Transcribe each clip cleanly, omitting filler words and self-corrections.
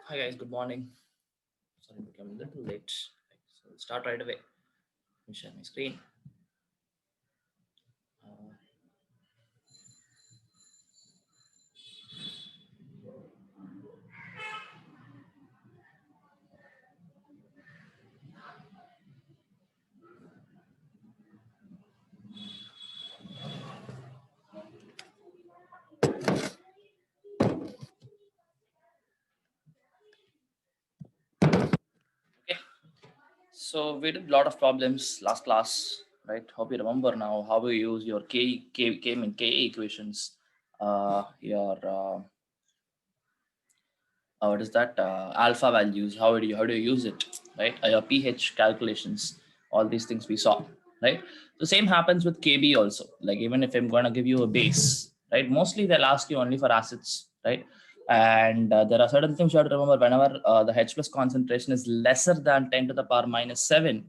Hi guys, good morning. Sorry, I'm becoming a little late. So we'll start right away. Let me share my screen. Uh, okay, so we did a lot of problems last class, right? Hope you remember now how we use your K and Ka equations. Your what is that? Alpha values. How do you use it, right? Your pH calculations. All these things we saw, right? The same happens with Kb also. Like even if I'm going to give you a base, right? Mostly they'll ask you only for acids, right? And there are certain things you have to remember. Whenever the H plus concentration is lesser than 10 to the power minus 7,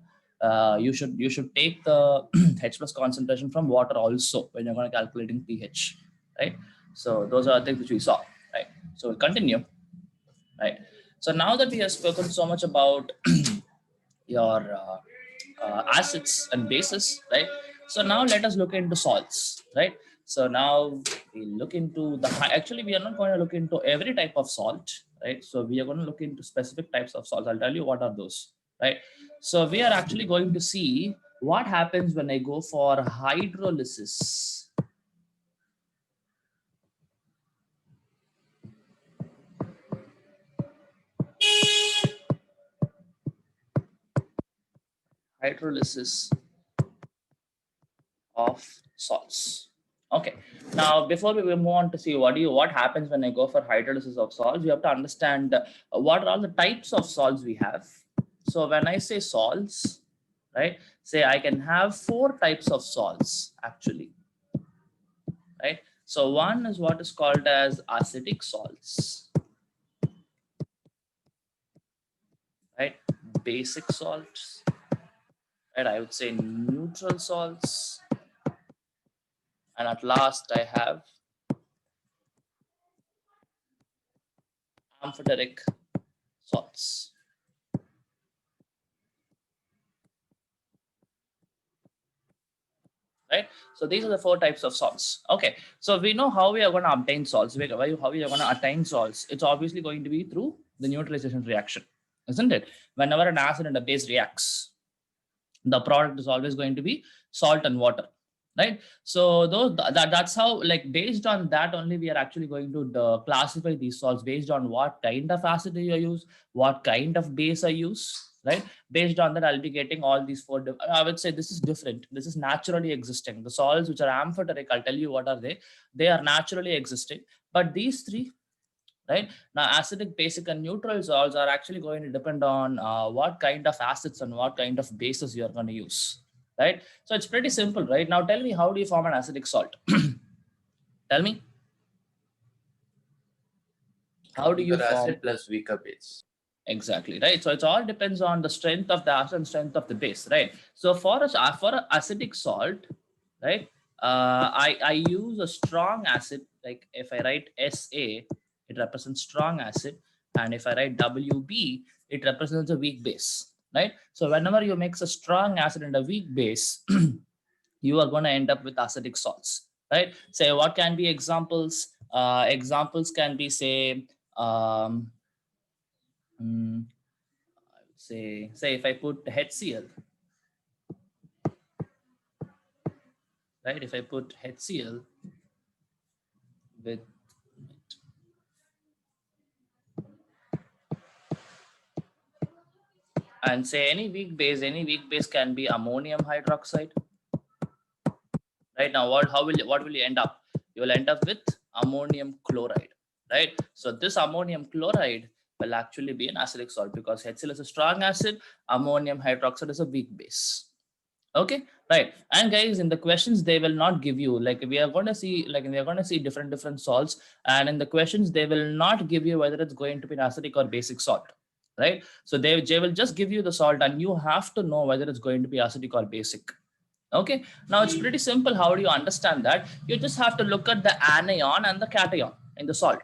you should take the H plus concentration from water also when you're going to calculating pH, right? So those are things which we saw, right? So we'll continue, right? So now that we have spoken so much about your acids and bases, right? So now let us look into salts, right? So now we look into actually we are not going to look into every type of salt, right? So we are going to look into specific types of salts. I'll tell you what are those, right? So we are actually going to see what happens when I go for hydrolysis. Hydrolysis of salts. Okay. Now, before we move on to see what happens when I go for hydrolysis of salts, you have to understand what are all the types of salts we have. So when I say salts, right, say I can have four types of salts actually, right? So one is what is called as acidic salts, right? Basic salts, right? I would say neutral salts, and at last I have amphoteric salts. Right, so these are the four types of salts. Okay, so we know how we are going to obtain salts. How we are going to attain salts. It's obviously going to be through the neutralization reaction, isn't it? Whenever an acid and a base reacts, the product is always going to be salt and water, right? So that's how, like, based on that only we are actually going to classify these salts based on what kind of acid you use, what kind of base I use, right? Based on that I'll be getting all these four. I would say this is different, this is naturally existing. The salts which are amphoteric, I'll tell you what are they are naturally existing. But these three, right? Now, acidic, basic, and neutral salts are actually going to depend on what kind of acids and what kind of bases you're going to use, right? So it's pretty simple, right? Now, tell me, how do you form an acidic salt? Tell me, how do you Stronger form? acid plus weaker base. Exactly, right. So it all depends on the strength of the acid and strength of the base, right? So for an acidic salt, right? I use a strong acid. Like if I write Sa, it represents strong acid, and if I write Wb, it represents a weak base, right? So whenever you mix a strong acid and a weak base, you are going to end up with acidic salts, right? Say what can be examples? Examples can be, say, um, mm, say if I put HCl, right? If I put HCl with, and say any weak base can be ammonium hydroxide, right? Now what will you end up? You will end up with ammonium chloride, right? So this ammonium chloride will actually be an acidic salt because HCl is a strong acid, ammonium hydroxide is a weak base. Okay, right. And guys, in the questions they will not give you, like, we are going to see, like, we are going to see different salts, and in the questions they will not give you whether it's going to be an acidic or basic salt, right? So they will just give you the salt and you have to know whether it's going to be acidic or basic. Okay, now it's pretty simple. How do you understand that? You just have to look at the anion and the cation in the salt.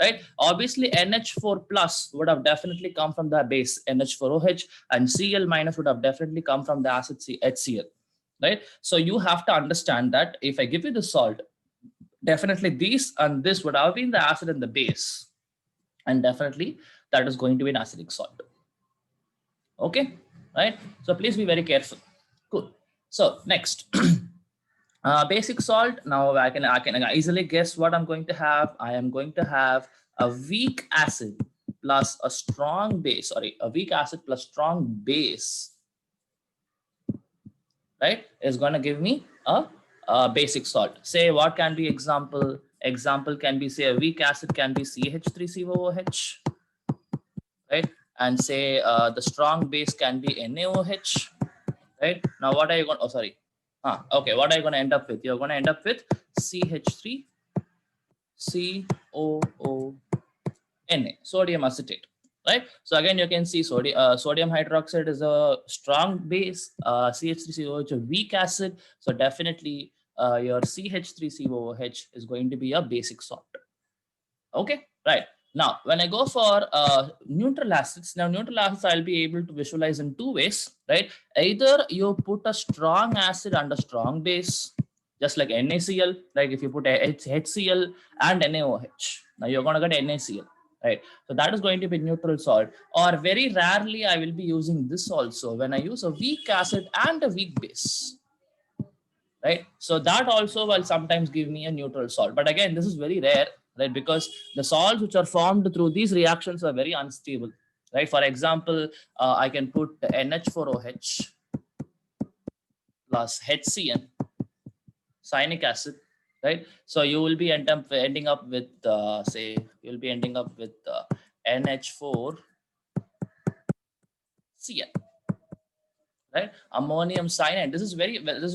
right? Obviously, NH4 plus would have definitely come from the base NH4OH, and Cl minus would have definitely come from the acid HCl, right? So you have to understand that if I give you the salt, definitely this and this would have been the acid and the base, and definitely that is going to be an acidic salt. Okay, right? So please be very careful. Cool. So next. Basic salt. Now I can easily guess what I'm going to have. I am going to have a weak acid plus a strong base. Sorry, a weak acid plus strong base, right? Is going to give me a basic salt. Say what can be example? Example can be, say, a weak acid can be CH3COOH, right? And say the strong base can be NaOH, right? Now what are you going? Oh, sorry. Okay, what are you going to end up with? You're going to end up with CH3 COO Na, sodium acetate, right? So again, you can see sodium hydroxide is a strong base, CH3COOH a weak acid. So definitely your CH3COOH is going to be a basic salt. Okay, right. Now, when I go for neutral acids, now neutral acids I'll be able to visualize in two ways, right? Either you put a strong acid and a strong base, just like NaCl, like if you put HCl and NaOH, now you're going to get NaCl, right? So that is going to be neutral salt. Or very rarely I will be using this also when I use a weak acid and a weak base, right? So that also will sometimes give me a neutral salt. But again, this is very rare, right? Because the salts which are formed through these reactions are very unstable, right? For example, I can put NH4OH plus HCN, cyanic acid, right? So you will be ending up with, say, you'll be ending up with NH4CN, right? Ammonium cyanide. This is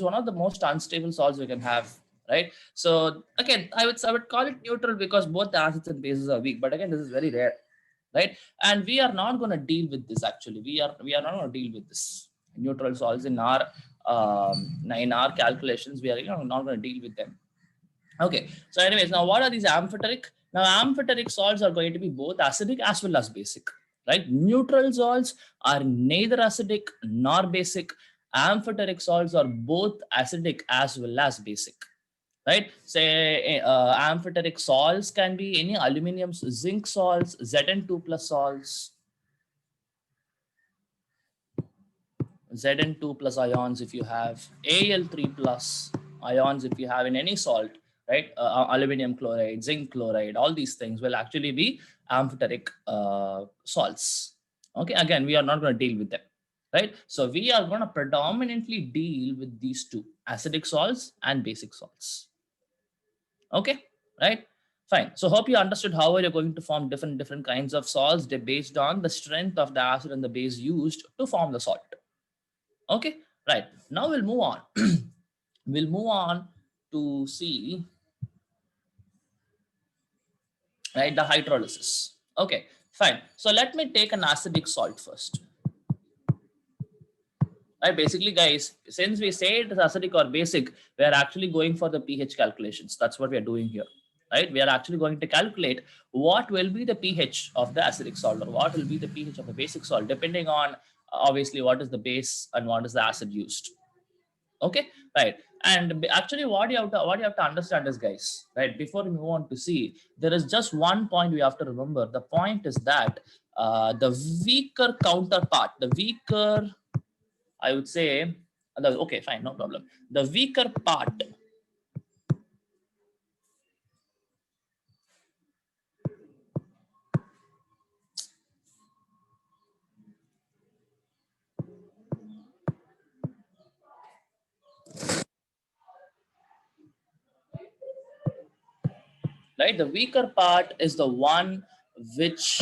one of the most unstable salts we can have, right? So again, I would call it neutral because both the acids and bases are weak. But again, this is very rare, right? And we are not going to deal with this actually. We are not going to deal with this neutral salts in our calculations. We are not going to deal with them. Okay. So anyways, now what are these amphoteric? Now amphoteric salts are going to be both acidic as well as basic, right? Neutral salts are neither acidic nor basic. Amphoteric salts are both acidic as well as basic, right? Say amphoteric salts can be any aluminum zinc salts, Zn2 plus salts, Zn2 plus ions if you have, Al3 plus ions if you have in any salt, right? Aluminum chloride, zinc chloride, all these things will actually be amphoteric salts. Okay, again, we are not going to deal with them, right? So we are going to predominantly deal with these two, acidic salts and basic salts. Okay, right? Fine. So hope you understood how are you going to form different kinds of salts based on the strength of the acid and the base used to form the salt. Okay, right. Now we'll move on. We'll move on to see, right, the hydrolysis. Okay, fine. So let me take an acidic salt first. Right, basically, guys, since we say it is acidic or basic, we are actually going for the pH calculations. That's what we are doing here, right? We are actually going to calculate what will be the pH of the acidic salt or what will be the pH of the basic salt, depending on obviously what is the base and what is the acid used. Okay, right. And actually what you have to understand is, guys, right, before we move on to see, there is just one point we have to remember. The point is that the weaker counterpart, the weaker, I would say, okay, fine, no problem. The weaker part right, the weaker part is the one which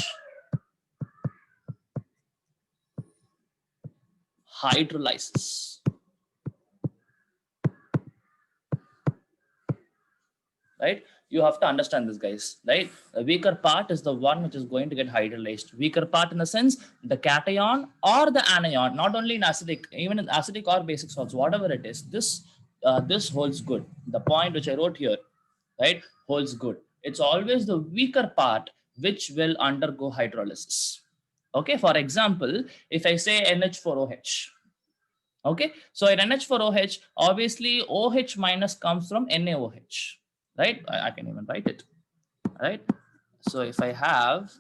hydrolyzes, right? You have to understand this, guys, right? The weaker part is the one which is going to get hydrolyzed. Weaker part in the sense the cation or the anion, not only in acidic, even in acidic or basic salts, whatever it is, this holds good. The point which I wrote here, right, holds good. it's always the weaker part which will undergo hydrolysis. Okay, for example, if I say NH4OH, okay, so in NH4OH, obviously OH minus comes from NaOH, right? I can even write it, right? So if I have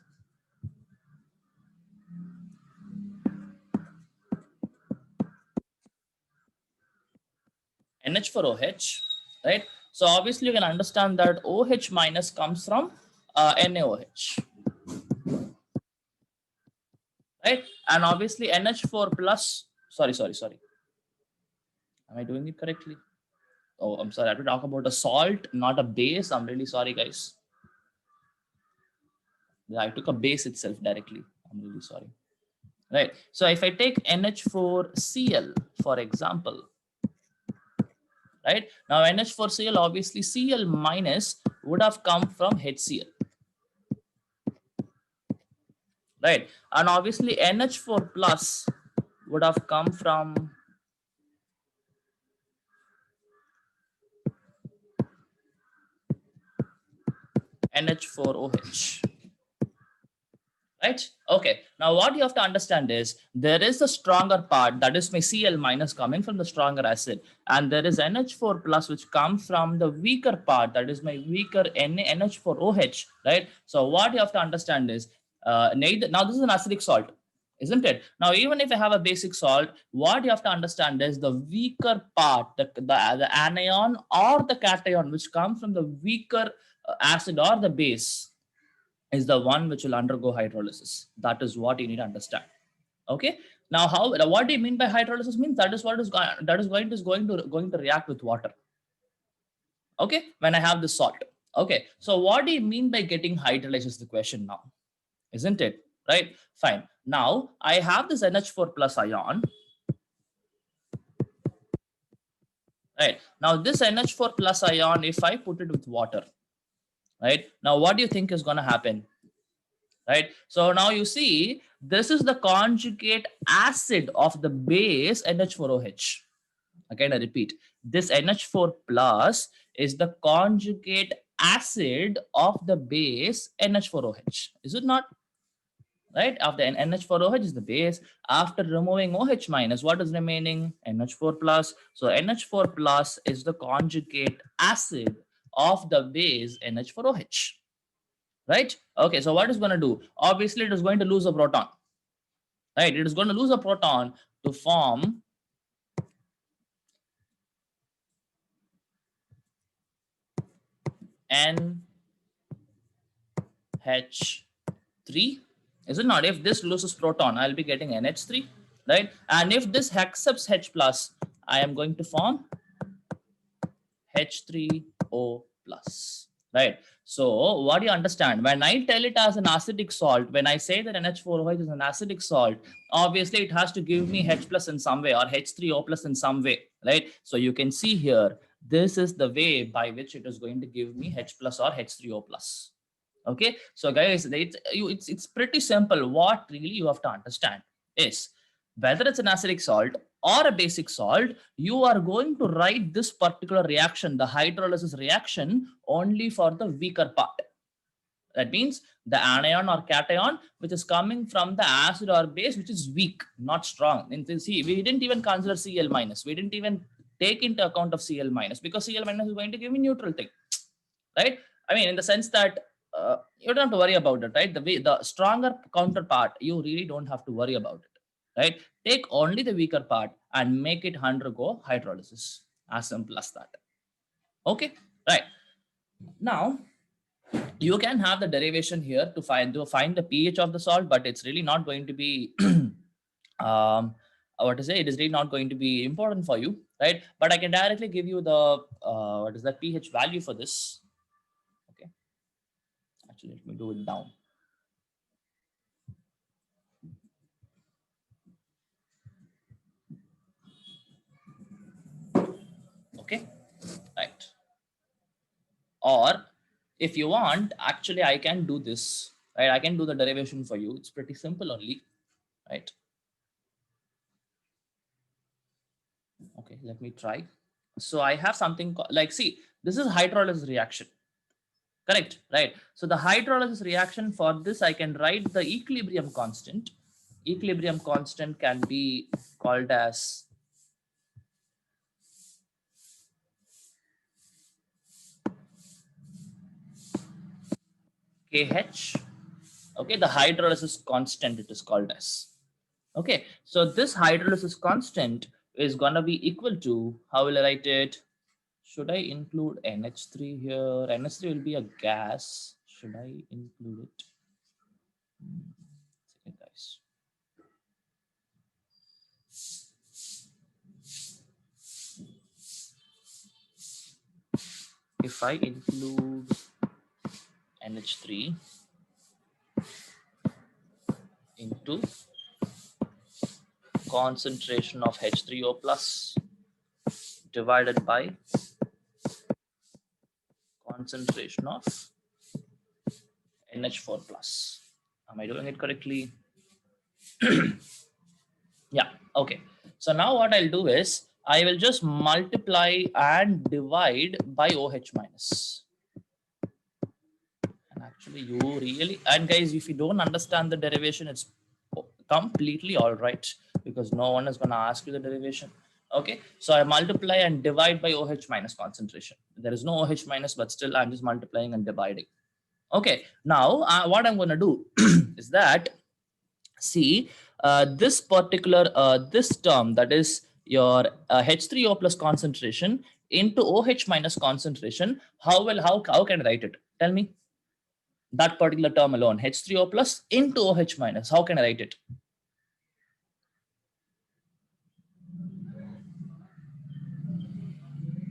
NH4OH, right? So obviously you can understand that OH minus comes from NaOH, right? And obviously NH4 plus, sorry. Am I doing it correctly? Oh, I'm sorry. I have to talk about a salt, not a base. I'm really sorry, guys. Yeah, I took a base itself directly. I'm really sorry. Right. So if I take NH4Cl, for example, right? Now NH4Cl, obviously Cl minus would have come from HCl, right? And obviously NH4 plus would have come from NH4OH. Right? Okay. Now, what you have to understand is there is a stronger part, that is my Cl minus coming from the stronger acid, and there is NH4 plus which comes from the weaker part, that is my weaker NH4OH. Right? So, what you have to understand is now this is an acidic salt, isn't it? Now, even if I have a basic salt, what you have to understand is the weaker part, the anion or the cation which comes from the weaker acid or the base is the one which will undergo hydrolysis. That is what you need to understand. Okay. Now, what do you mean by hydrolysis? Means that is what is going to react with water. Okay. When I have the salt. Okay. So what do you mean by getting hydrolyzed is the question now, isn't it? Right. Fine. Now I have this NH4 plus ion. Right. Now this NH4 plus ion, if I put it with water, right now, what do you think is going to happen? Right. So now you see this is the conjugate acid of the base NH4OH. Again, I repeat, this NH4 plus is the conjugate acid of the base NH4OH. Is it not? Right. After NH4OH is the base. After removing OH minus, what is remaining? NH4 plus. So NH4 plus is the conjugate acid of the base NH4OH. Right? Okay, so what is going to do? Obviously, it is going to lose a proton. Right? It is going to lose a proton to form NH3. Is it not? If this loses proton, I'll be getting NH3. Right? And if this accepts H plus, I am going to form H3O plus. Right. So what do you understand? When I tell it as an acidic salt, when I say that NH4OH is an acidic salt, obviously it has to give me H plus in some way or H3O plus in some way, right? So you can see here, this is the way by which it is going to give me H plus or H3O plus. Okay. So guys, it's pretty simple. What really you have to understand is whether it's an acidic salt or a basic salt, you are going to write this particular reaction, the hydrolysis reaction, only for the weaker part. That means the anion or cation which is coming from the acid or base which is weak, not strong. And see, we didn't even consider Cl minus. We didn't even take into account of Cl minus because Cl minus is going to give me neutral thing, right? I mean, in the sense that you don't have to worry about it, right? The stronger counterpart, you really don't have to worry about it, right? Take only the weaker part and make it undergo hydrolysis. As simple as that. Okay, right. Now you can have the derivation here to find the pH of the salt, but it's really not going to be what to say, it is really not going to be important for you, right? But I can directly give you the what is that pH value for this. Okay, actually let me do it down. Okay, right. Or if you want, actually I can do this, right? I can do the derivation for you. It's pretty simple only, right? Okay, let me try. So I have something like, see, this is hydrolysis reaction, Correct, right? So the hydrolysis reaction for this, I can write the equilibrium constant. Equilibrium constant can be called as KH. Okay, the hydrolysis constant it is called as. Okay, so this hydrolysis constant is gonna be equal to, how will I write it? Should I include NH3 here? NH3 will be a gas. Should I include it? Second, guys. If I include NH3 into concentration of H3O plus divided by concentration of NH4 plus. Am I doing it correctly? Yeah, okay. So now what I'll do is I will just multiply and divide by OH minus. And actually you really, and guys, if you don't understand the derivation, it's completely all right, because no one is going to ask you the derivation. Okay, so I multiply and divide by OH minus concentration. There is no OH minus, but still I'm just multiplying and dividing. Okay, now what I'm going to do is that, see, this particular this term, that is your H3O plus concentration into OH minus concentration, how can I write it? Tell me. That particular term alone, H3O plus into OH minus, how can I write it?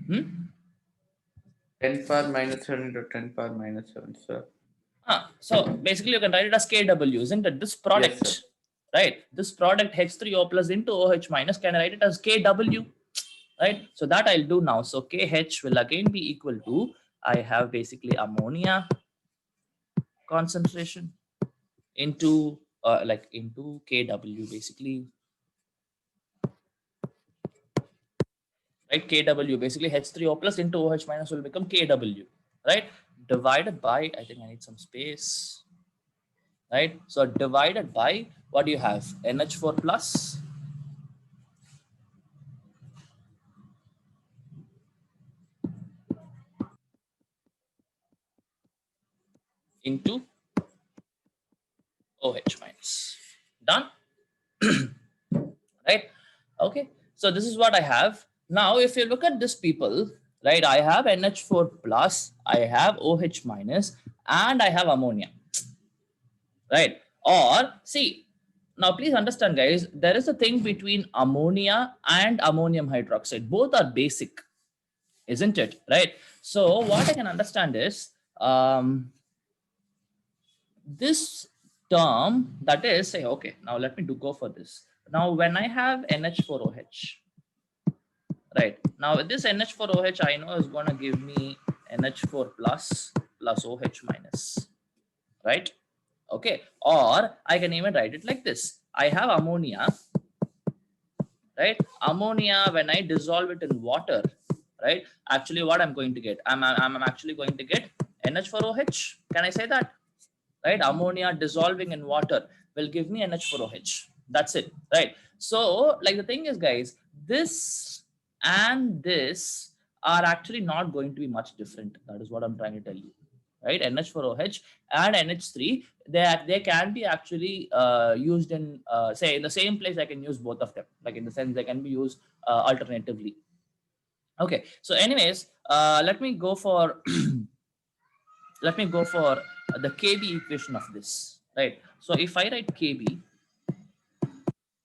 Hmm? 10 power minus 7 into 10 power minus 7, sir. So basically you can write it as KW, isn't it? This product, Yes, right? This product H3O plus into OH minus, can I write it as KW? Right? So that I'll do now. So KH will again be equal to, I have basically ammonia concentration into into KW basically. Right? KW basically H3O plus into OH minus will become KW, right? Divided by, I think I need some space, right? So divided by, what do you have? NH4 plus into OH minus. Done? Right? Okay. So this is what I have. Now, if you look at this people, right, I have NH4 plus, I have OH minus, and I have ammonia, right? Or see, now please understand, guys, there is a thing between ammonia and ammonium hydroxide. Both are basic, isn't it? Right? So what I can understand is this term, that is, say, okay, now let me go for this. Now, when I have NH4OH, right, now with this NH4OH, I know is going to give me NH4 plus OH minus, right? Okay, or I can even write it like this. I have ammonia, right? Ammonia, when I dissolve it in water, right? Actually, what I'm going to get, I'm actually going to get NH4OH. Can I say that? Right? Ammonia dissolving in water will give me NH4OH. That's it, right? So, like the thing is, guys, this and this are actually not going to be much different. That is what I'm trying to tell you, right? NH4OH and NH3, they can be actually used in, say, in the same place. I can use both of them, like in the sense they can be used alternatively. Okay, so anyways, let me go for let me go for the KB equation of this, right? So if I write KB,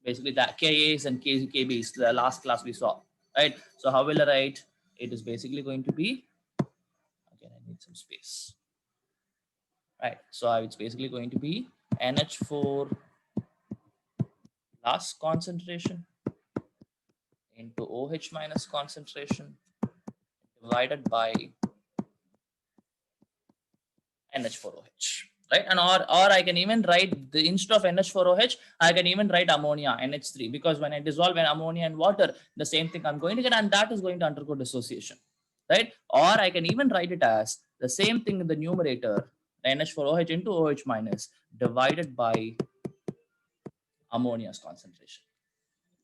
basically that KAs and KB is the last class we saw, right? So how will I write? It is basically going to be, again, I need some space, right? So it's basically going to be NH4 plus concentration into OH minus concentration divided by NH4OH, right? And or I can even write the, instead of NH4OH, I can even write ammonia NH3, because when I dissolve an ammonia in water, the same thing I'm going to get, and that is going to undergo dissociation, right? Or I can even write it as the same thing in the numerator, NH4OH into OH minus divided by ammonia's concentration.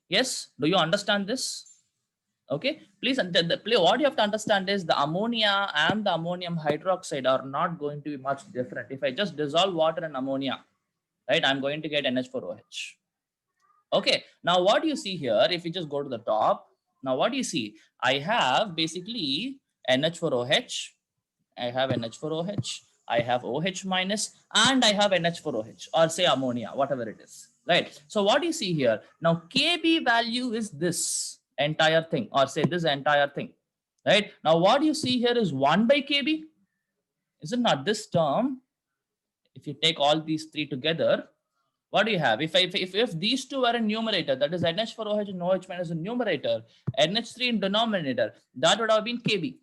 Yes, do you understand this? Okay, please, what you have to understand is the ammonia and the ammonium hydroxide are not going to be much different. If I just dissolve water in ammonia, right, I'm going to get NH4OH. Okay, now what do you see here? If you just go to the top, now what do you see? I have basically NH4OH, I have NH4OH, I have OH minus, and I have NH4OH, or say ammonia, whatever it is, right? So what do you see here? Now Kb value is this entire thing, or say this entire thing, right? Now what you see here is 1 by Kb. Is it not this term? If you take all these three together, what do you have? If these two are in numerator, that is NH4OH and OH minus in numerator, NH3 in denominator, that would have been Kb,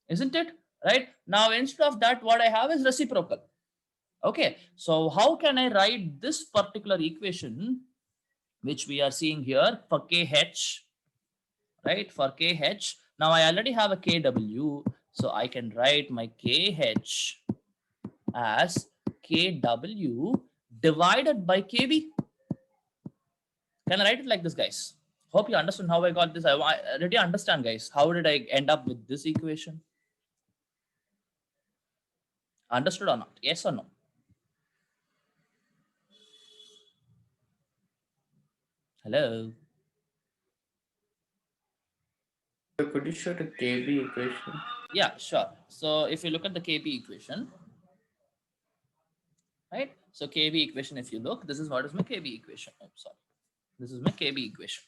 isn't it? Right? Now, instead of that, what I have is reciprocal. Okay, so how can I write this particular equation, which we are seeing here for KH, right? For KH, now I already have a KW, so I can write my KH as KW divided by KB. Can I write it like this, guys? Hope you understand how I got this. I already understand, guys. How did I end up with this equation? Understood or not? Yes or no? Hello? So could you show the KB equation? Yeah, sure. So if you look at the KB equation, right? So KB equation, if you look, this is what is my KB equation. Oh, sorry. This is my KB equation,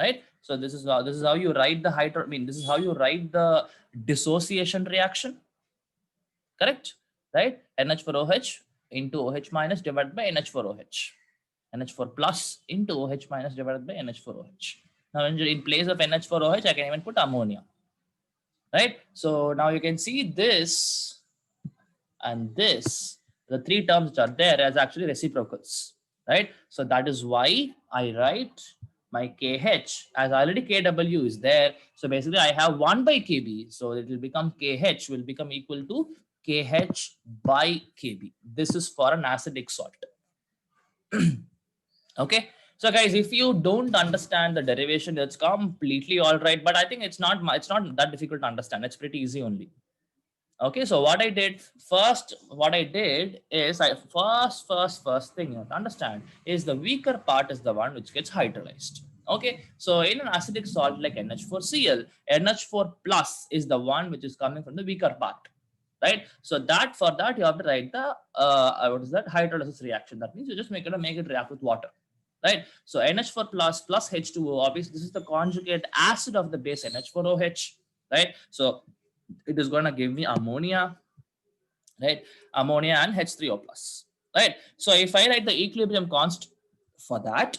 right? So this is how you write the this is how you write the dissociation reaction, correct? Right? NH4OH into OH minus divided by NH4OH. NH4 plus into OH minus divided by NH4OH. Now, in place of NH4OH, I can even put ammonia, right? So now you can see this and this, the three terms which are there as actually reciprocals, right? So that is why I write my KH as already KW is there. So basically I have 1 by KB. So it will become KH will become equal to KH by KB. This is for an acidic salt. Okay, so guys, if you don't understand the derivation, it's completely all right, but I think it's not that difficult to understand. It's pretty easy only. Okay, so what I did is I first thing you have to understand is the weaker part is the one which gets hydrolyzed. Okay, so in an acidic salt like NH4Cl, NH4 plus is the one which is coming from the weaker part, right? So that for that you have to write the what is that hydrolysis reaction. That means you just make it react with water, right? So NH4 plus H2O, obviously this is the conjugate acid of the base NH4OH, right? So it is going to give me ammonia, right? Ammonia and H3O plus, right? So if I write the equilibrium constant for that,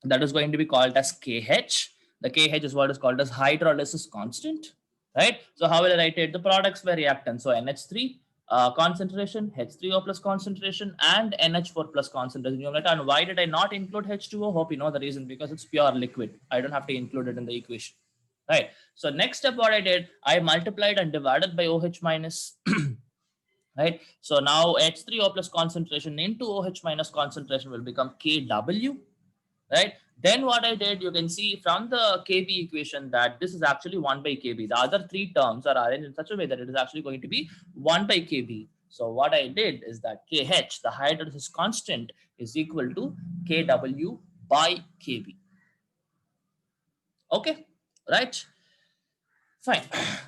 that is going to be called as KH. The KH is what is called as hydrolysis constant, right? So how will I write it? The products were reactants. So NH3 concentration, H3O plus concentration, and NH4 plus concentration. And why did I not include H2O? Hope you know the reason, because it's pure liquid. I don't have to include it in the equation, right? So next step, what I did, I multiplied and divided by OH minus, right? So now H3O plus concentration into OH minus concentration will become KW, right? Then what I did, you can see from the KB equation that this is actually 1 by KB. The other three terms are arranged in such a way that it is actually going to be 1 by KB. So what I did is that KH, the hydrolysis constant, is equal to KW by KB. Okay, right? Fine.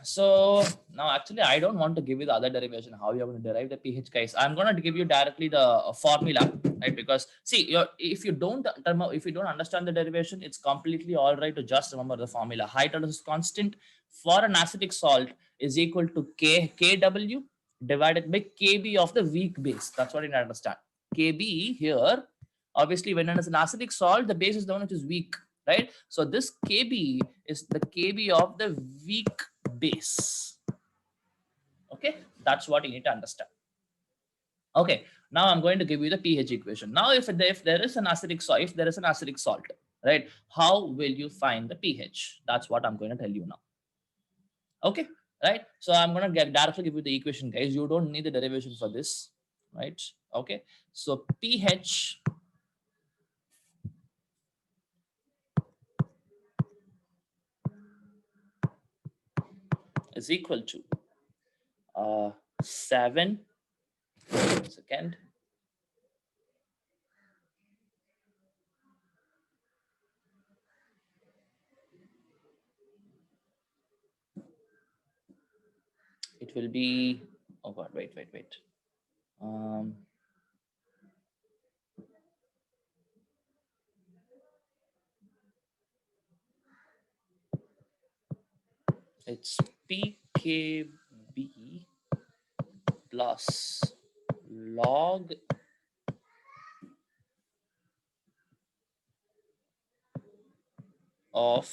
So now actually I don't want to give you the other derivation, how you're going to derive the pH, guys. I'm going to give you directly the formula, right? Because see, if you don't understand the derivation, it's completely all right to just remember the formula. Hydrolysis constant for an acidic salt is equal to KW divided by KB of the weak base. That's what you understand. KB here, obviously when it is an acidic salt, the base is the one which is weak, right? So this KB is the KB of the weak base. Okay, that's what you need to understand. Okay, now I'm going to give you the pH equation. Now if there is an acidic salt, right, how will you find the pH? That's what I'm going to tell you now. Okay, right? So I'm gonna directly give you the equation, guys. You don't need the derivation for this, right? Okay, so pH is equal to 7 second it will be, oh god, wait, um it's pkb plus log of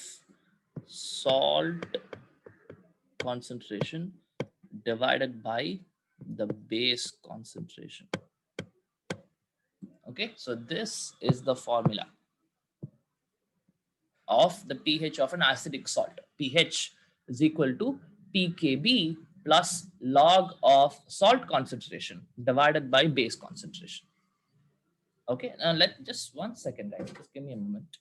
salt concentration divided by the base concentration. Okay, so this is the formula of the pH of an acidic salt. pH is equal to pKb plus log of salt concentration divided by base concentration. Okay, now let just 1 second, guys. Just give me a moment.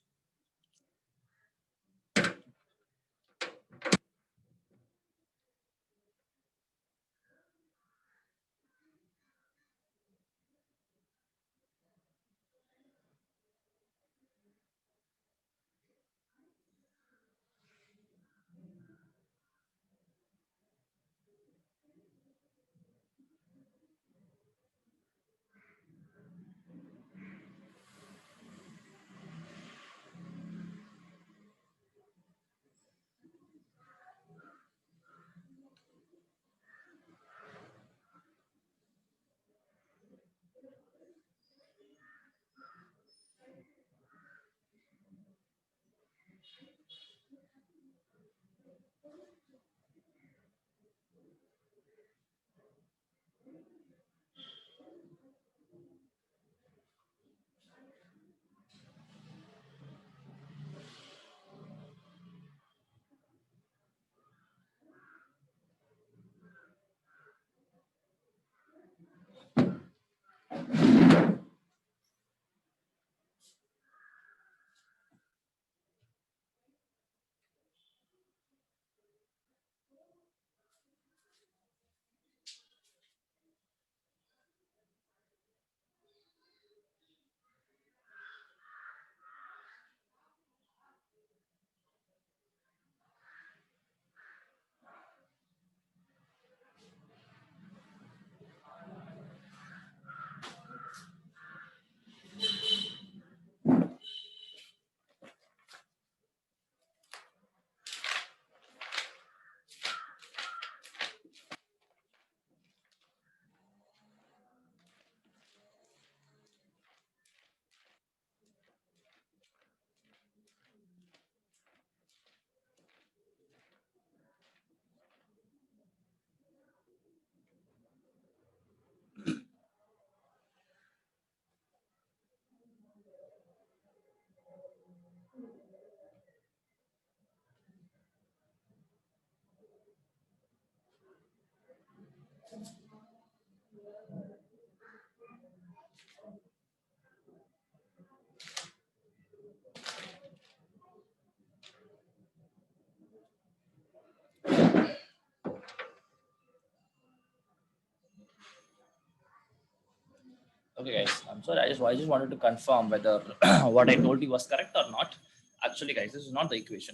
Okay, guys, I'm sorry. I just wanted to confirm whether what I told you was correct or not. Actually, guys, this is not the equation.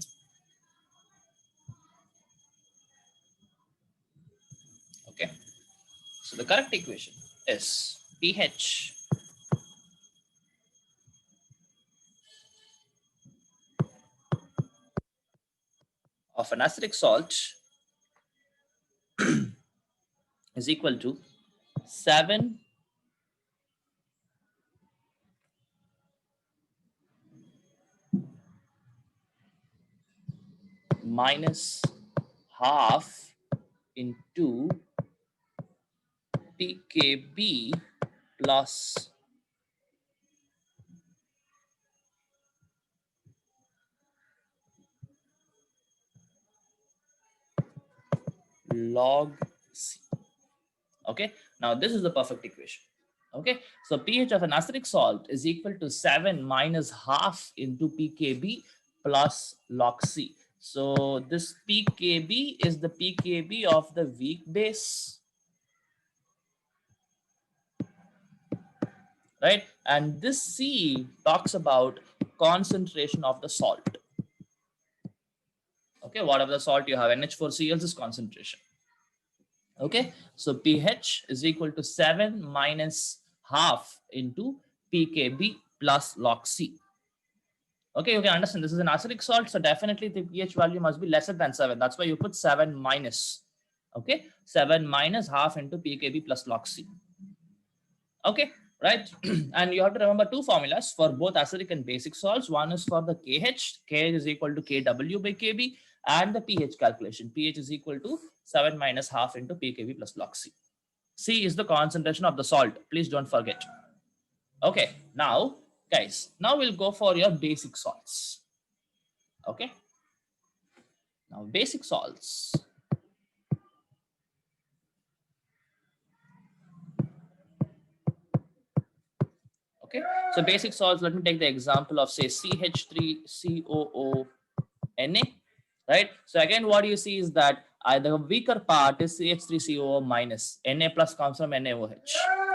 Okay, so the correct equation is pH of an acidic salt is equal to 7 minus half into pKb plus log C. Okay, now this is the perfect equation. Okay, so pH of an acidic salt is equal to 7 minus half into pKb plus log C. So this pKb is the pKb of the weak base, right? And this C talks about concentration of the salt. Okay, whatever the salt you have, NH4Cl is concentration. Okay, so pH is equal to 7 minus half into pKb plus log C. Okay, you can understand this is an acidic salt, so definitely the pH value must be lesser than 7. That's why you put 7 minus. Okay, 7 minus half into pKb plus log C. Okay, right? And you have to remember two formulas for both acidic and basic salts. One is for the KH, KH is equal to Kw by Kb, and the pH calculation. pH is equal to 7 minus half into pKb plus log C. C is the concentration of the salt. Please don't forget. Okay, now, guys, now we'll go for your basic salts. Okay, now basic salts. Okay, so basic salts, let me take the example of say CH3COO Na, right? So again, what you see is that the weaker part is CH3COO minus. Na plus comes from NaOH,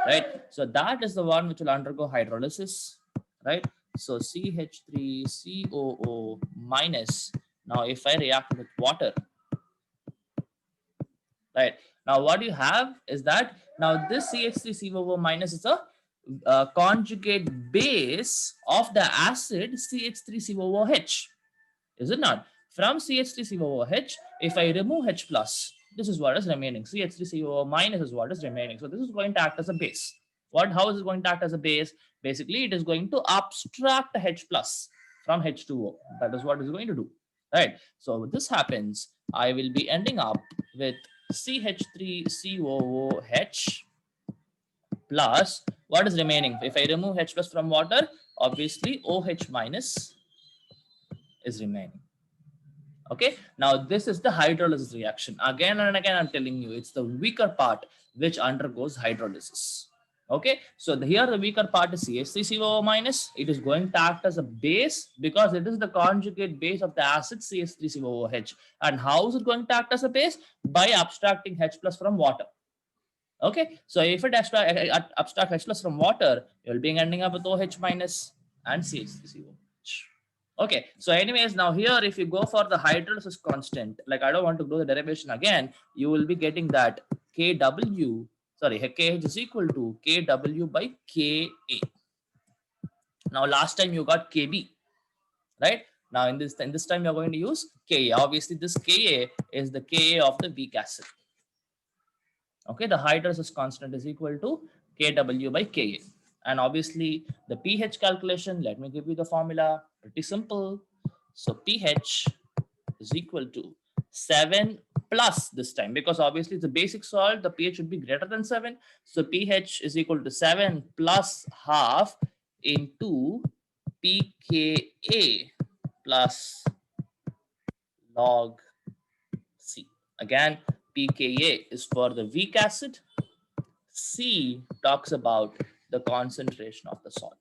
right? So that is the one which will undergo hydrolysis, right? So CH3COO minus. Now, if I react with water, right? Now, what you have is that now this CH3COO minus is a conjugate base of the acid CH3COOH. Is it not? From CH3COOH, if I remove H plus, this is what is remaining. CH3COO minus is what is remaining. So this is going to act as a base. How is it going to act as a base? Basically, it is going to abstract H plus from H2O. That is what it's going to do. Right. So this happens, I will be ending up with CH3COOH plus what is remaining. If I remove H plus from water, obviously OH minus is remaining. Okay, now this is the hydrolysis reaction. Again and again, I'm telling you, it's the weaker part which undergoes hydrolysis. Okay, so here the weaker part is CH3COO minus. It is going to act as a base because it is the conjugate base of the acid CH3COOH. And how is it going to act as a base? By abstracting H plus from water. Okay, so if it abstract H plus from water, you'll be ending up with OH minus and CH3COOH. Okay, so anyways, now here if you go for the hydrolysis constant, like I don't want to do the derivation again, you will be getting that KH is equal to KW by KA. Now last time you got KB, right? Now in this time you're going to use Ka. Obviously this Ka is the Ka of the weak acid. Okay, the hydrolysis constant is equal to Kw by Ka. And obviously the pH calculation, let me give you the formula, pretty simple. So pH is equal to 7 plus this time, because obviously it's a basic salt, the pH should be greater than 7. So pH is equal to 7 plus half into pKa plus log C. Again, pKa is for the weak acid. C talks about the concentration of the salt.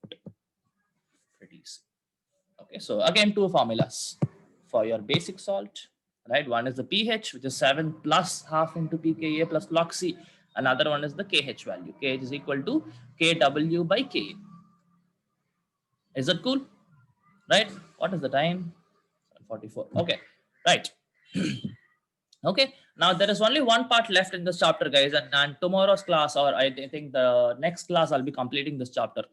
Pretty easy. Okay, so again, two formulas for your basic salt, right? One is the pH, which is 7 plus half into pKa plus log C. Another one is the KH value. KH is equal to KW by Ka. Is that cool? Right? What is the time? 44. Okay, right. Okay, now there is only one part left in this chapter, guys, and tomorrow's class, or I think the next class, I'll be completing this chapter.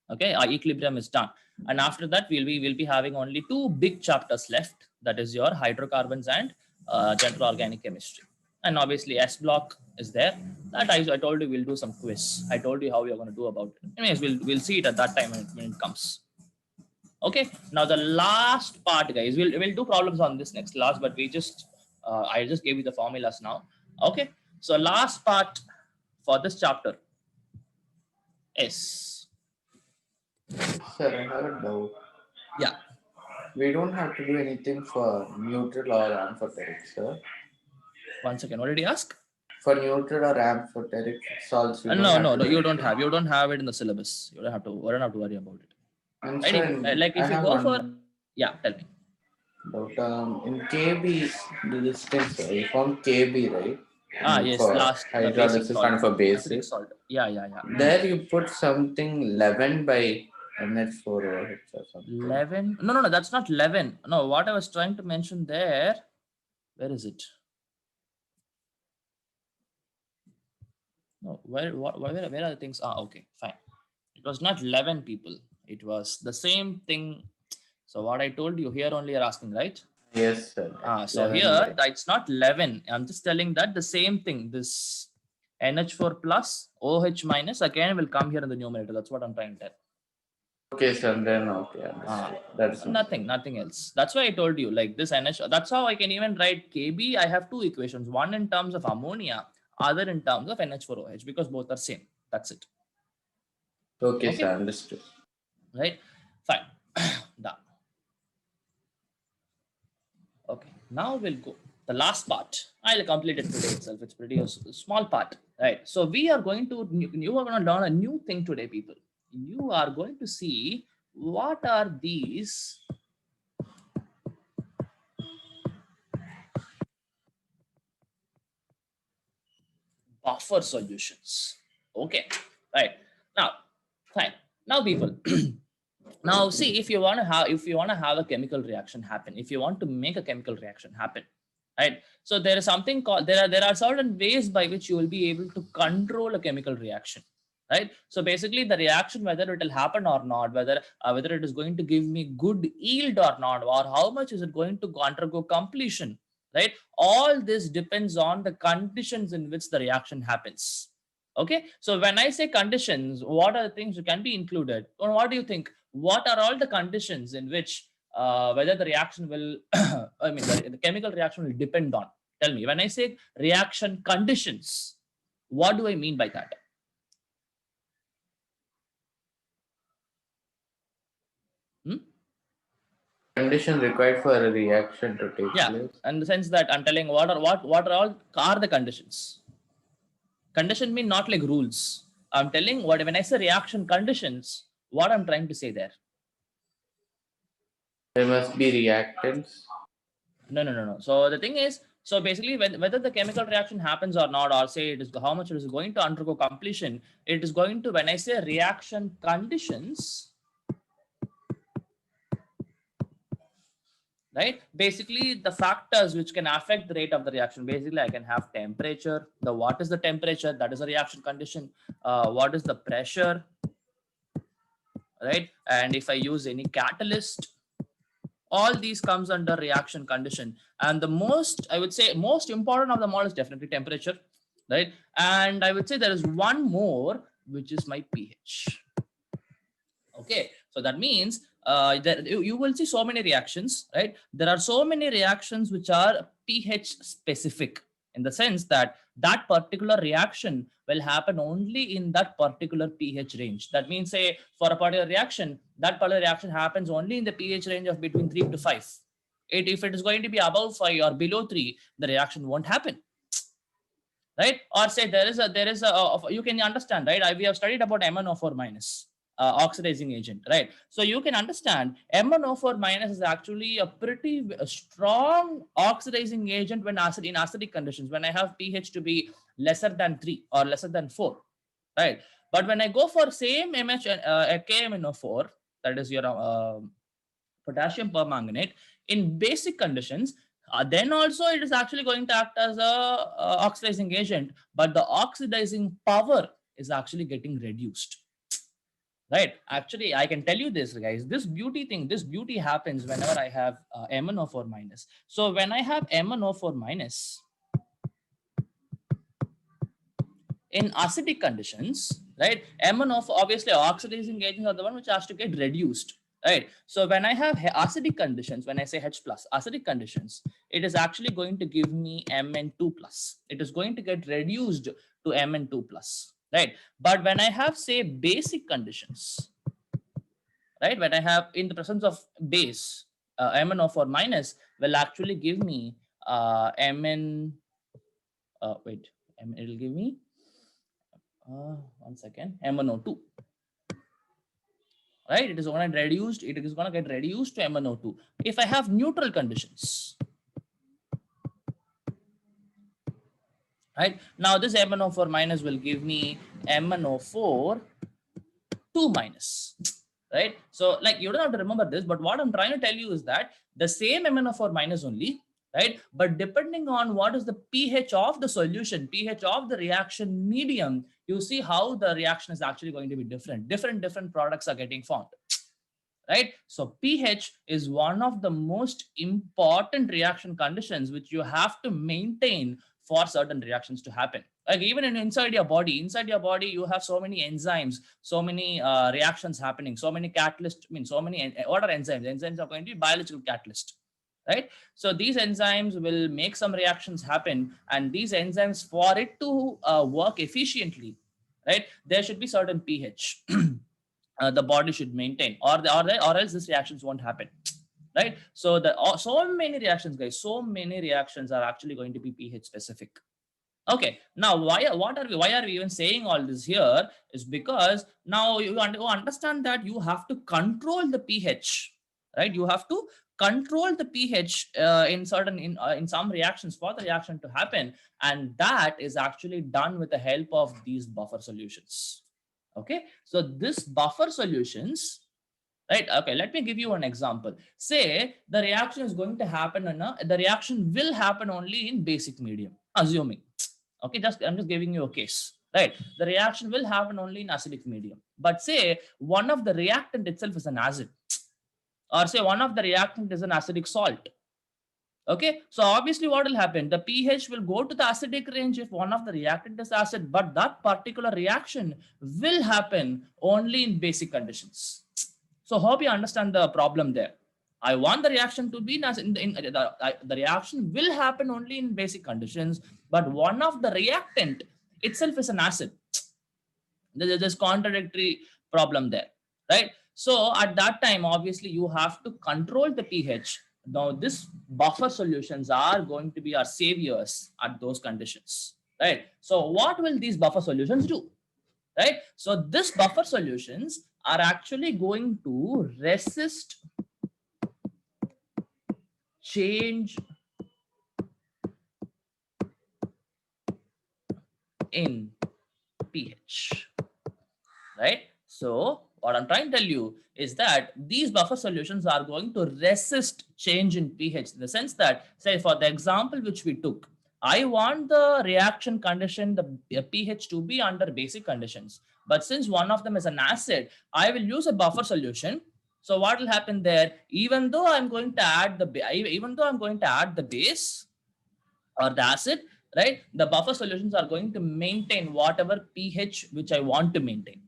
Okay, our equilibrium is done, and after that we'll be having only two big chapters left, that is your hydrocarbons and general organic chemistry. And obviously S block is there, that I told you we'll do some quiz. I told you how we are going to do about it. Anyways, we'll see it at that time when it comes. Okay, now the last part, guys, we'll do problems on this next class, but we just I just gave you the formulas now. Okay, so last part for this chapter is, Sir, I have a doubt. yeah, We don't have to do anything for neutral or amphoteric, sir. One second. What did he ask? For neutral or amphoteric salts, we don't No, have no, to no. write You it. don't have it in the syllabus. You don't have to. You don't have to worry about it. And Right? sir, Like I if you have go for, one yeah, tell me. doubt. In KB, the distance, we found KB, right? Yes, For last the basic hydrolysis salt, and for acidic basis. salt. Yeah, yeah, yeah. There you put something 11 by NH4OH or something. 11. No, no, no. That's not 11. No, what I was trying to mention there. Where is it? No, where are the things? Okay, fine. It was not 11 people. It was the same thing. So what I told you here only you're asking, right? Yes, sir. So 11 here by. it's not 11. I'm just telling that the same thing. This NH4 plus OH minus again will come here in the numerator. That's what I'm trying to tell. Okay, sir. Then okay, Ah, understood. That's nothing else. That's why I told you like this NH. That's how I can even write KB. I have two equations, one in terms of ammonia, other in terms of NH4OH because both are same. That's it. okay, Okay, sir. Understood. right? Fine. Done. Okay, now we'll go. The last part, I'll complete it today itself. It's pretty a small part, right? So we are going to, you are going to learn a new thing today, people. You are going to see what are these buffer solutions. Okay, right. Now, fine. Now, people, now see if you want to have a chemical reaction happen, if you want to make a chemical reaction happen, right? So there is something called there are certain ways by which you will be able to control a chemical reaction, right? So basically the reaction, whether it will happen or not, whether it is going to give me good yield or not, or how much is it going to undergo completion, right? All this depends on the conditions in which the reaction happens. Okay, so when I say conditions, what are the things that can be included, or what do you think, what are all the conditions in which whether the reaction will I mean the chemical reaction will depend on? Tell me, when I say reaction conditions, what do I mean by that? Hmm? Condition required for a reaction to take Yeah, place. in the sense that I'm telling what are all are the conditions. Condition mean not like rules. I'm telling what when I say reaction conditions, what I'm trying to say there. There must be reactants. No. So the thing is, so basically, whether the chemical reaction happens or not, or say it is how much it is going to undergo completion, it is going to, when I say reaction conditions, right? Basically, the factors which can affect the rate of the reaction. Basically, I can have temperature. The what is the temperature? That is a reaction condition. What is the pressure, right? And if I use any catalyst, all these comes under reaction condition. And the most, I would say, most important of them all is definitely temperature, right? And I would say there is one more, which is my pH. Okay, so that means that you will see so many reactions, right? There are so many reactions which are pH specific, in the sense that that particular reaction will happen only in that particular pH range. That means, say, for a particular reaction, that particular reaction happens only in the pH range of between 3 to 5. If it is going to be above 5 or below 3, the reaction won't happen, right? Or say you can understand, right? We have studied about MnO4 minus, oxidizing agent, right? So you can understand MnO4 minus is actually a pretty strong oxidizing agent when in acidic conditions, when I have pH to be lesser than 3 or lesser than 4, right? But when I go for same KMnO4, that is your potassium permanganate, in basic conditions, then also it is actually going to act as a oxidizing agent, but the oxidizing power is actually getting reduced, right? Actually, I can tell you this, guys, this beauty happens whenever I have MnO4 minus. So when I have MnO4 minus in acidic conditions, right? MnO4, obviously oxidizing agents are the one which has to get reduced, right? So when I have acidic conditions, when I say H plus acidic conditions, it is actually going to give me Mn2 plus. It is going to get reduced to Mn2 plus, right? But when I have, say, basic conditions, right? When I have in the presence of base, MnO4 minus will actually give me Mn Wait, it'll give me 1 second, MnO2, right? It is going to reduced, it is going to get reduced to MnO2 if I have neutral conditions, right? Now this MnO4 minus will give me MnO4 2 minus, right? So like you don't have to remember this, but what I'm trying to tell you is that the same MnO4 minus only, right? But depending on what is the pH of the solution, pH of the reaction medium, you see how the reaction is actually going to be different. Different products are getting formed, right? So pH is one of the most important reaction conditions which you have to maintain for certain reactions to happen. Like even inside your body, you have so many enzymes, so many reactions happening, so many catalysts. I mean, so many, what are enzymes? Enzymes are going to be biological catalyst, right? So these enzymes will make some reactions happen, and these enzymes, for it to work efficiently, right, there should be certain pH the body should maintain, or else these reactions won't happen, right? So so many reactions, guys, so many reactions are actually going to be pH specific. Okay, now why are we even saying all this here is because now you understand that you have to control the pH, right? You have to control the pH in certain in some reactions for the reaction to happen, and that is actually done with the help of these buffer solutions. Okay, so this buffer solutions, right? Okay, let me give you an example. Say the reaction is going to happen the reaction will happen only in basic medium, assuming. Okay, I'm just giving you a case, right? The reaction will happen only in acidic medium, but say one of the reactant itself is an acid, or say one of the reactant is an acidic salt. Okay, so obviously what will happen? The pH will go to the acidic range if one of the reactant is acid, but that particular reaction will happen only in basic conditions. So hope you understand the problem there. I want the reaction to be the reaction will happen only in basic conditions, but one of the reactant itself is an acid. There's this contradictory problem there, right? So at that time, obviously, you have to control the pH. Now, this buffer solutions are going to be our saviors at those conditions, right? So what will these buffer solutions do, right? So this buffer solutions are actually going to resist change in pH, right? So what I'm trying to tell you is that these buffer solutions are going to resist change in pH, in the sense that, say, for the example which we took, I want the reaction condition, the pH to be under basic conditions. But since one of them is an acid, I will use a buffer solution. So what will happen there? Even though I'm going to add the base or the acid, right? The buffer solutions are going to maintain whatever pH which I want to maintain.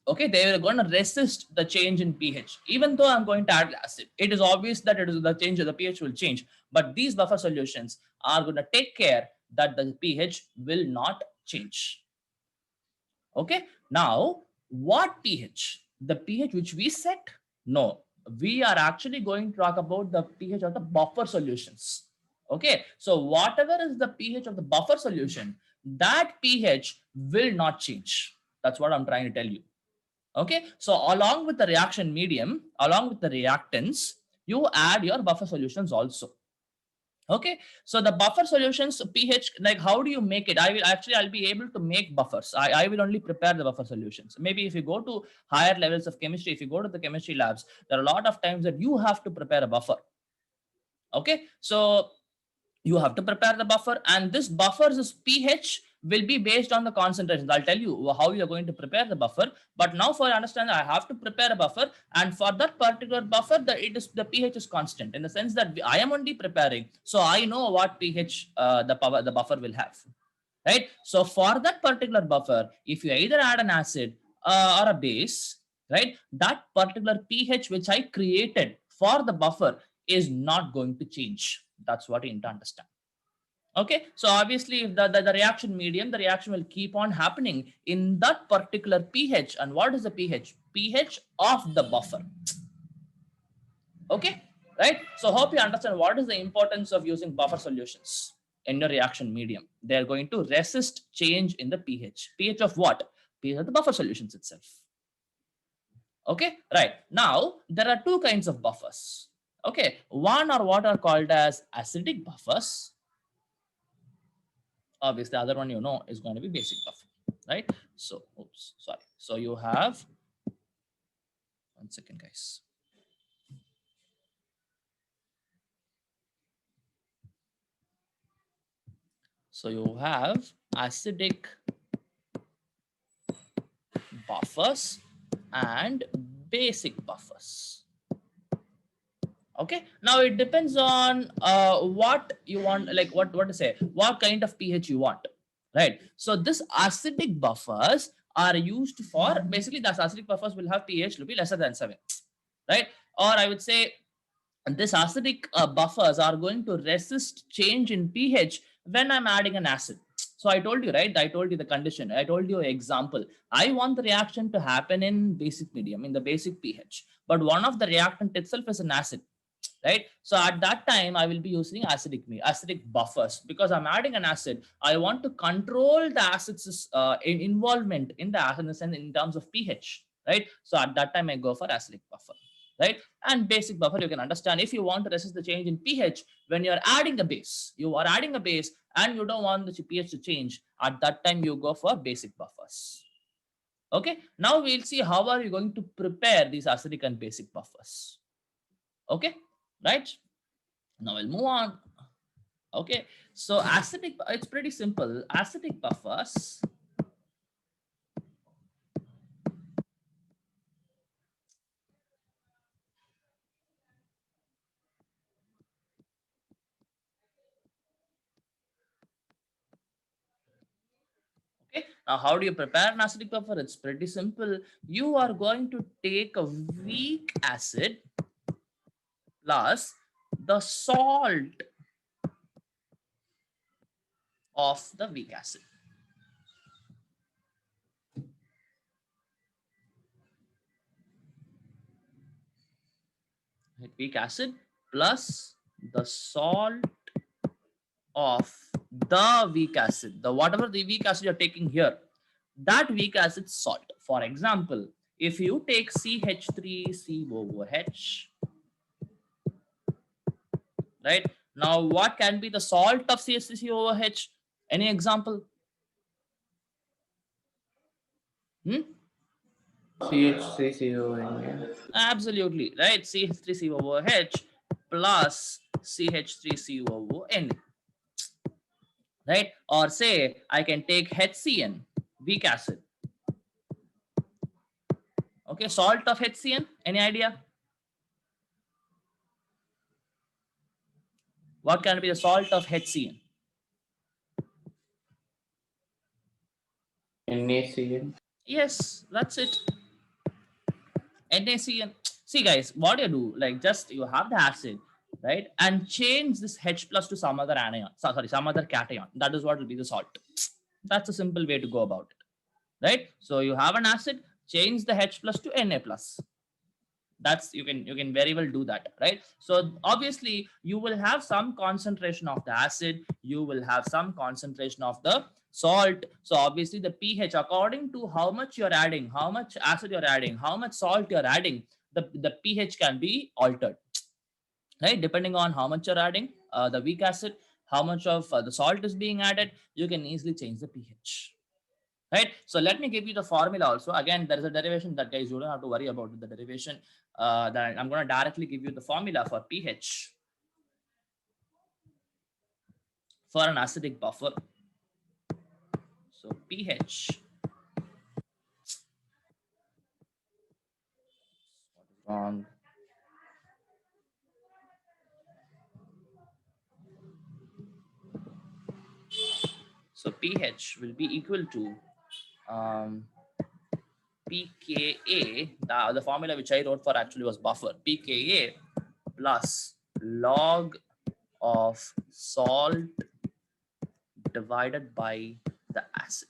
Okay, they are going to resist the change in pH. Even though I'm going to add acid, it is obvious that it is the change of the pH will change. But these buffer solutions are going to take care that the pH will not change. Okay, now what pH? The pH which we set? No, we are actually going to talk about the pH of the buffer solutions. Okay, so whatever is the pH of the buffer solution, that pH will not change. That's what I'm trying to tell you. Okay, so along with the reaction medium, along with the reactants, you add your buffer solutions also. Okay, so the buffer solutions pH, like how do you make it? I'll be able to make buffers. I will only prepare the buffer solutions. Maybe if you go to higher levels of chemistry, if you go to the chemistry labs, there are a lot of times that you have to prepare a buffer. Okay, so you have to prepare the buffer, and this buffer's pH will be based on the concentrations. I'll tell you how you're going to prepare the buffer, but now for understand, I have to prepare a buffer, and for that particular buffer, the pH is constant, in the sense that I am only preparing, so I know what pH the buffer will have, right? So for that particular buffer, if you either add an acid or a base, right, that particular pH which I created for the buffer is not going to change. That's what you need to understand. Okay, so obviously if the reaction medium, the reaction will keep on happening in that particular pH. And what is the pH? pH of the buffer. Okay, right? So hope you understand what is the importance of using buffer solutions. in your reaction medium. They are going to resist change in the pH. pH of what? pH of the buffer solutions itself. Okay, right. Now, there are two kinds of buffers. Okay, one are what are called as acidic buffers. Obviously, the other one is going to be basic buffer, right? So, oops, sorry. So you have, 1 second, guys. So you have acidic buffers and basic buffers. Okay, now it depends on what you want, like what to say, what kind of pH you want, right? So this acidic buffers are used for, basically the acidic buffers will have pH to be lesser than 7, right? Or I would say this acidic buffers are going to resist change in pH when I'm adding an acid. So I told you, right? I told you the condition. I told you example. I want the reaction to happen in basic medium, in the basic pH. But one of the reactant itself is an acid, right? So at that time, I will be using acidic buffers because I'm adding an acid. I want to control the acid's involvement in the acid in terms of pH, right? So at that time, I go for acidic buffer, right? And basic buffer, you can understand if you want to resist the change in pH when you're adding a base, and you don't want the pH to change. At that time, you go for basic buffers. Okay, now we'll see how are you going to prepare these acidic and basic buffers. Okay, right? Now we'll move on. Okay, so acidic, it's pretty simple. Acidic buffers Okay, now how do you prepare an acidic buffer? It's pretty simple. You are going to take a weak acid plus the salt of the weak acid. Weak acid plus the salt of the weak acid. The whatever the weak acid you're taking here, that weak acid salt. For example, if you take CH3COOH, right? Now, what can be the salt of CH3COOH? Any example? CH3CON. Absolutely, right? CH3COOH plus CH3COON, right? Or say I can take HCN, weak acid. Okay, salt of HCN, any idea? What can be the salt of HCN? NaCN. Yes, that's it. NaCN. See, guys, what you do, like just you have the acid, right, and change this H plus to some other anion, sorry, some other cation. That is what will be the salt. That's a simple way to go about it, right? So you have an acid, change the H plus to Na plus. That's you can very well do that, right? So obviously you will have some concentration of the acid, you will have some concentration of the salt. So obviously the pH, according to how much you're adding, how much acid you're adding, how much salt you're adding, the pH can be altered, right? Depending on how much you're adding the weak acid, how much of the salt is being added, you can easily change the pH, right? So let me give you the formula also. Again, there is a derivation that, guys, you don't have to worry about the derivation. That I'm going to directly give you the formula for pH for an acidic buffer. So pH, what is wrong? So pH will be equal to pKa. The formula which I wrote for actually was buffer. pKa plus log of salt divided by the acid.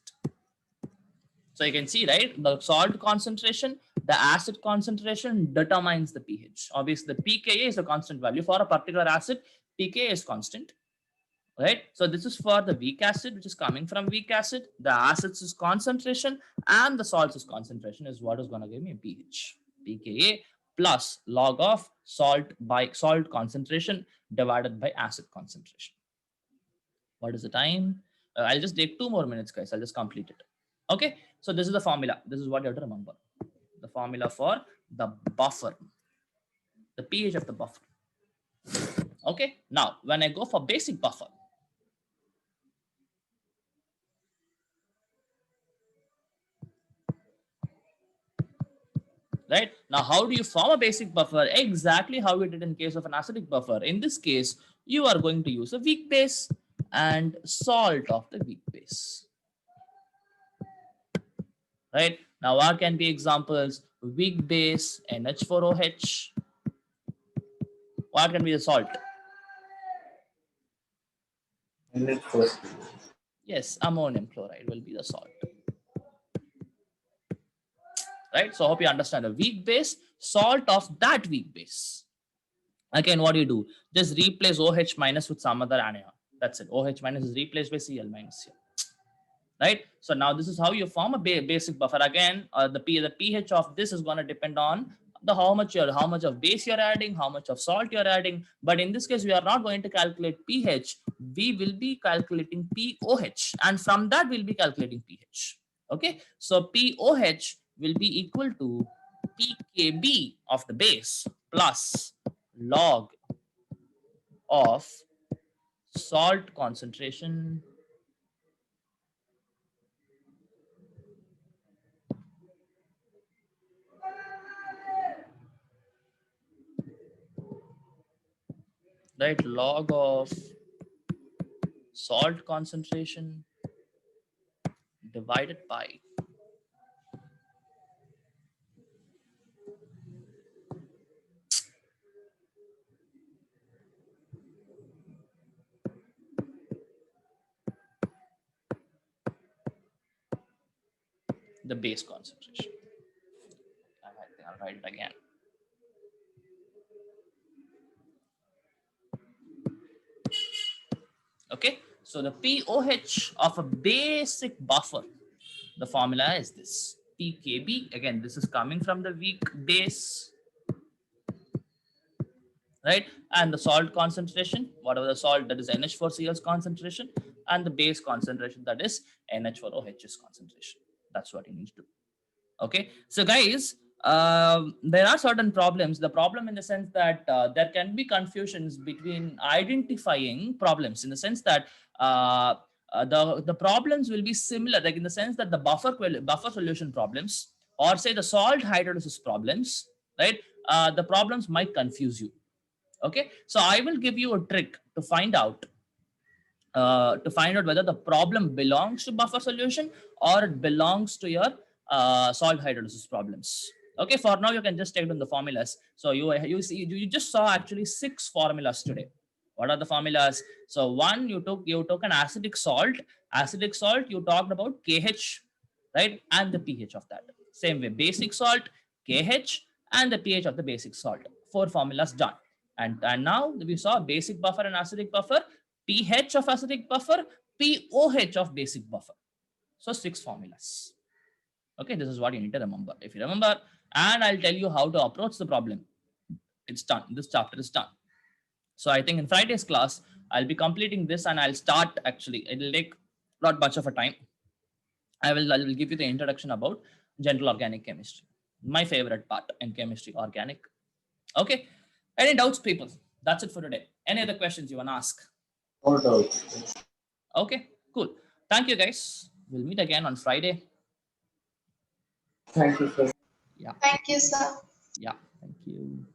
So you can see, right, the salt concentration, the acid concentration determines the pH. Obviously, the pKa is a constant value for a particular acid. pKa is constant. right? So this is for the weak acid, which is coming from weak acid. The acids concentration and the salts concentration is what is going to give me pH. pKa plus log of salt concentration divided by acid concentration. What is the time? I'll just take 2 more minutes, guys. I'll just complete it. Okay. So this is the formula. This is what you have to remember. The formula for the buffer, the pH of the buffer. Okay. Now, when I go for basic buffer, right? Now, how do you form a basic buffer? Exactly how we did in case of an acidic buffer. In this case, you are going to use a weak base and salt of the weak base, right? Now, what can be examples? Weak base, NH4OH. What can be the salt? Yes, ammonium chloride will be the salt, right? So I hope you understand a weak base, salt of that weak base. Again, what do you do? Just replace OH minus with some other anion. That's it. OH minus is replaced by Cl minus here, right? So now this is how you form a basic buffer. Again, the pH of this is going to depend on the how much of base you're adding, how much of salt you're adding. But in this case, we are not going to calculate pH. We will be calculating pOH, and from that we'll be calculating pH. Okay, so pOH will be equal to pKb of the base plus log of salt concentration right, log of salt concentration divided by the base concentration. I'll write it again. Okay, so the pOH of a basic buffer, the formula is this pKb. Again, this is coming from the weak base, right? And the salt concentration, whatever the salt, that is NH4Cl's concentration, and the base concentration, that is NH4OH's concentration. That's what you need to do. Okay, so guys, there are certain problems. The problem in the sense that there can be confusions between identifying problems, in the sense that the problems will be similar, like in the sense that the buffer solution problems, or say the salt hydrolysis problems, right? The problems might confuse you. Okay, so I will give you a trick to find out whether the problem belongs to buffer solution or it belongs to your salt hydrolysis problems. Okay, for now you can just take down the formulas. So you just saw actually 6 formulas today. What are the formulas? So one, you took an acidic salt. Acidic salt, you talked about KH, right, and the pH of that. Same way, basic salt, KH, and the pH of the basic salt. 4 formulas done. And now we saw basic buffer and acidic buffer, pH of acidic buffer, pOH of basic buffer. So 6 formulas. Okay, this is what you need to remember. If you remember, and I'll tell you how to approach the problem. It's done. This chapter is done. So I think in Friday's class, I'll be completing this and I'll start actually. It'll take not much of a time. I will give you the introduction about general organic chemistry. My favorite part in chemistry, organic. Okay. Any doubts, people? That's it for today. Any other questions you want to ask? No doubt. Okay, cool. Thank you, guys. We'll meet again on Friday. Thank you, sir. Yeah. Thank you, sir. Yeah. Thank you.